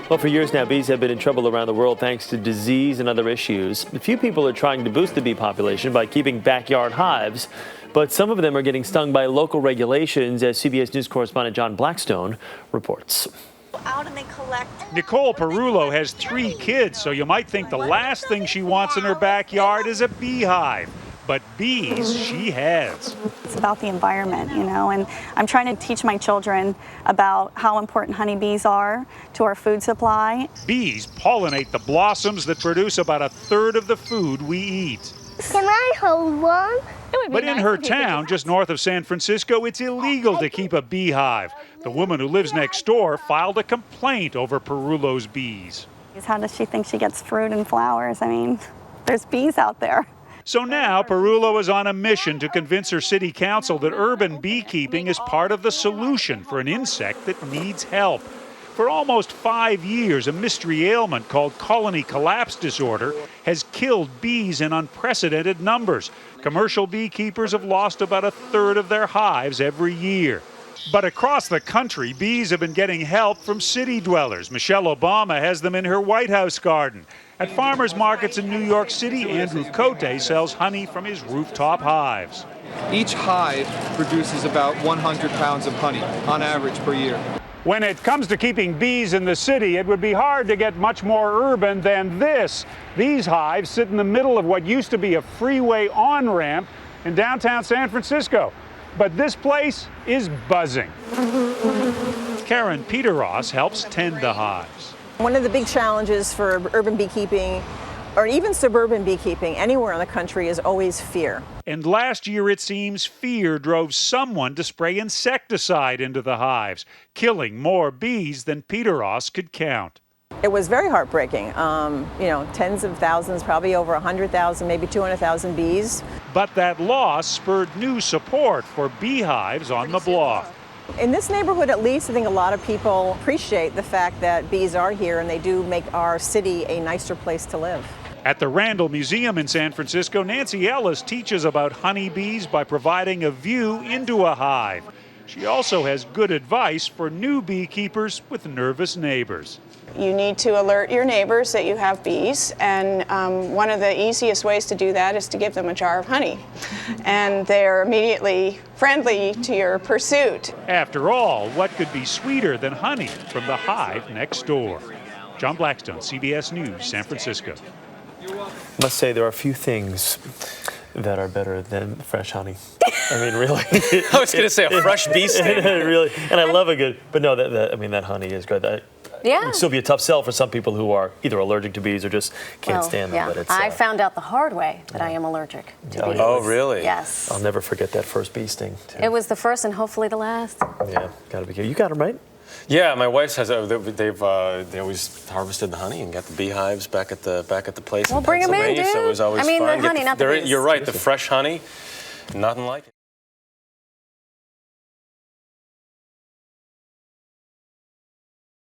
Well, for years now, bees have been in trouble around the world thanks to disease and other issues. A few people are trying to boost the bee population by keeping backyard hives, but some of them are getting stung by local regulations, as CBS News correspondent John Blackstone reports. Out and they collect. Nicole Perullo has 3 kids, so you might think the last thing she wants in her backyard is a beehive. But bees, she has. It's about the environment, and I'm trying to teach my children about how important honeybees are to our food supply. Bees pollinate the blossoms that produce about 1/3 of the food we eat. Can I hold one? But in her town, just north of San Francisco, it's illegal to keep a beehive. The woman who lives next door filed a complaint over Perullo's bees. How does she think she gets fruit and flowers? I mean, there's bees out there. So now Perullo is on a mission to convince her city council that urban beekeeping is part of the solution for an insect that needs help. For almost 5 years, a mystery ailment called colony collapse disorder has killed bees in unprecedented numbers. Commercial beekeepers have lost about 1/3 of their hives every year. But across the country, bees have been getting help from city dwellers. Michelle Obama has them in her White House garden. At farmers markets in New York City, Andrew Cote sells honey from his rooftop hives. Each hive produces about 100 pounds of honey on average per year. When it comes to keeping bees in the city, it would be hard to get much more urban than this. These hives sit in the middle of what used to be a freeway on-ramp in downtown San Francisco. But this place is buzzing. Karen Peteros helps tend the hives. One of the big challenges for urban beekeeping, or even suburban beekeeping anywhere in the country, is always fear. And last year, it seems, fear drove someone to spray insecticide into the hives, killing more bees than Peteros could count. It was very heartbreaking. Tens of thousands, probably over 100,000, maybe 200,000 bees. But that loss spurred new support for beehives on the block. In this neighborhood, at least, I think a lot of people appreciate the fact that bees are here and they do make our city a nicer place to live. At the Randall Museum in San Francisco, Nancy Ellis teaches about honeybees by providing a view into a hive. She also has good advice for new beekeepers with nervous neighbors. You need to alert your neighbors that you have bees, and one of the easiest ways to do that is to give them a jar of honey. And they're immediately friendly to your pursuit. After all, what could be sweeter than honey from the hive next door? John Blackstone, CBS News, San Francisco. I must say there are a few things that are better than fresh honey. I mean, really. I was going to say a fresh bee sting. Really, and I love a good, but no, that honey is good. Yeah. It would still be a tough sell for some people who are either allergic to bees or just can't stand them. Yeah. But it's, I found out the hard way that I am allergic to bees. Oh, really? Yes. I'll never forget that first bee sting, too. It was the first and hopefully the last. Yeah, gotta be good. You got them, right? Yeah, my wife has. They always harvested the honey and got the beehives back at the place. Well, in bring them in, Pennsylvania, dude. So it was always I mean, fun. the honey, not the bees. You're right. The fresh honey, nothing like it.